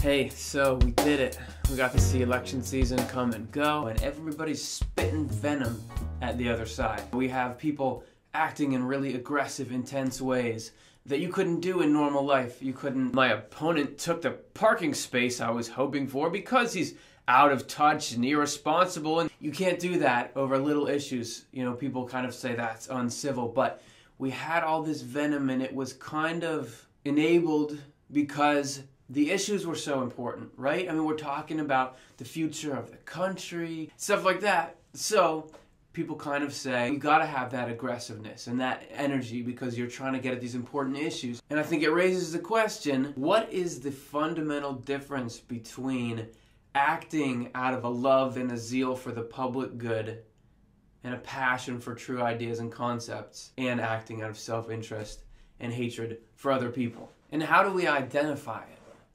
Hey, so we did it. We got to see election season come and go, and everybody's spitting venom at the other side. We have people acting in really aggressive, intense ways that you couldn't do in normal life. You couldn't. My opponent took the parking space I was hoping for because he's out of touch and irresponsible, and you can't do that over little issues. You know, people kind of say that's uncivil, but we had all this venom and it was kind of enabled because the issues were so important, right? I mean, we're talking about the future of the country, stuff like that. So people kind of say, you gotta have that aggressiveness and that energy because you're trying to get at these important issues. And I think it raises the question, what is the fundamental difference between acting out of a love and a zeal for the public good and a passion for true ideas and concepts, and acting out of self-interest and hatred for other people? And how do we identify it?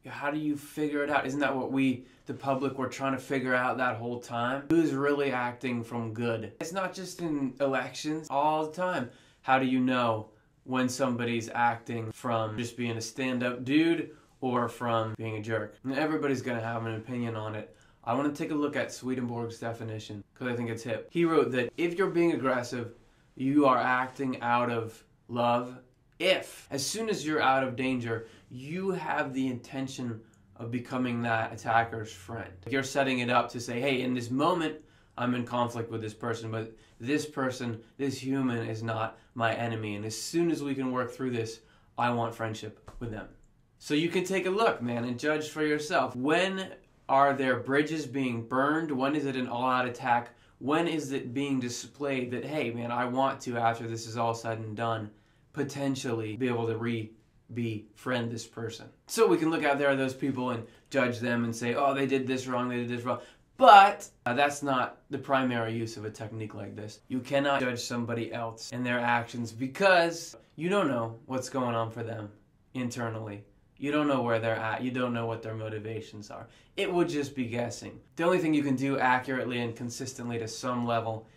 How do you figure it out? Isn't that what we, the public, were trying to figure out that whole time? Who's really acting from good? It's not just in elections, all the time. How do you know when somebody's acting from just being a stand-up dude or from being a jerk? And everybody's going to have an opinion on it. I want to take a look at Swedenborg's definition because I think it's hip. He wrote that if you're being aggressive, you are acting out of love. If, as soon as you're out of danger, you have the intention of becoming that attacker's friend. You're setting it up to say, hey, in this moment, I'm in conflict with this person, but this person, this human is not my enemy. And as soon as we can work through this, I want friendship with them. So you can take a look, man, and judge for yourself. When are there bridges being burned? When is it an all-out attack? When is it being displayed that, hey, man, I want to, after this is all said and done, potentially be able to befriend this person? So we can look out there at those people and judge them and say, oh, they did this wrong, they did this wrong. But that's not the primary use of a technique like this. You cannot judge somebody else and their actions because you don't know what's going on for them internally. You don't know where they're at. You don't know what their motivations are. It would just be guessing. The only thing you can do accurately and consistently to some level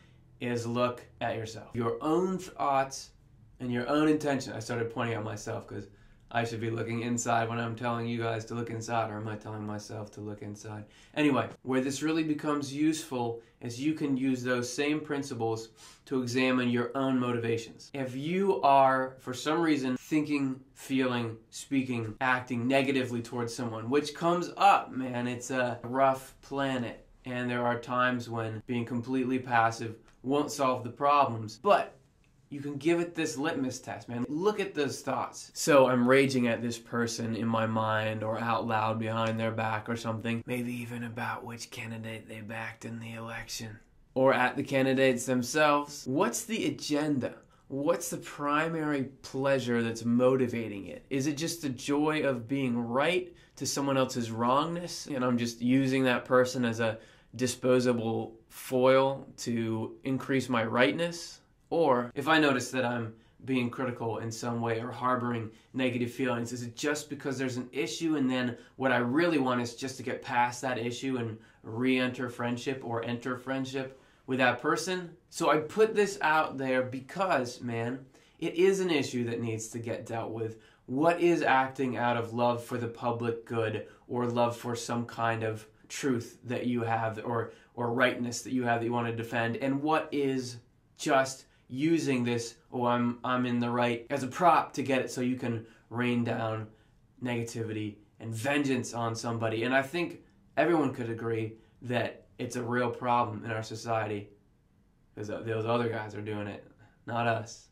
is look at yourself. Your own thoughts and your own intention. I started pointing at myself because I should be looking inside when I'm telling you guys to look inside, or am I telling myself to look inside? Anyway, where this really becomes useful is you can use those same principles to examine your own motivations. If you are, for some reason, thinking, feeling, speaking, acting negatively towards someone, which comes up, man, it's a rough planet, and there are times when being completely passive won't solve the problems, but you can give it this litmus test, man. Look at those thoughts. So I'm raging at this person in my mind or out loud behind their back or something. Maybe even about which candidate they backed in the election. Or at the candidates themselves. What's the agenda? What's the primary pleasure that's motivating it? Is it just the joy of being right to someone else's wrongness? And I'm just using that person as a disposable foil to increase my rightness? Or if I notice that I'm being critical in some way or harboring negative feelings, is it just because there's an issue and then what I really want is just to get past that issue and re-enter friendship or enter friendship with that person? So I put this out there because, man, it is an issue that needs to get dealt with. What is acting out of love for the public good or love for some kind of truth that you have or rightness that you have that you want to defend? And what is just using this, oh, I'm in the right, as a prop to get it so you can rain down negativity and vengeance on somebody? And I think everyone could agree that it's a real problem in our society because those other guys are doing it, not us.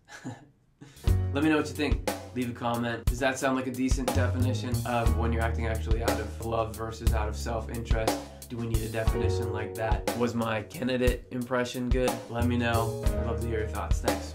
Let me know what you think. Leave a comment. Does that sound like a decent definition of when you're acting actually out of love versus out of self-interest? Do we need a definition like that? Was my candidate impression good? Let me know. I'd love to hear your thoughts. Thanks.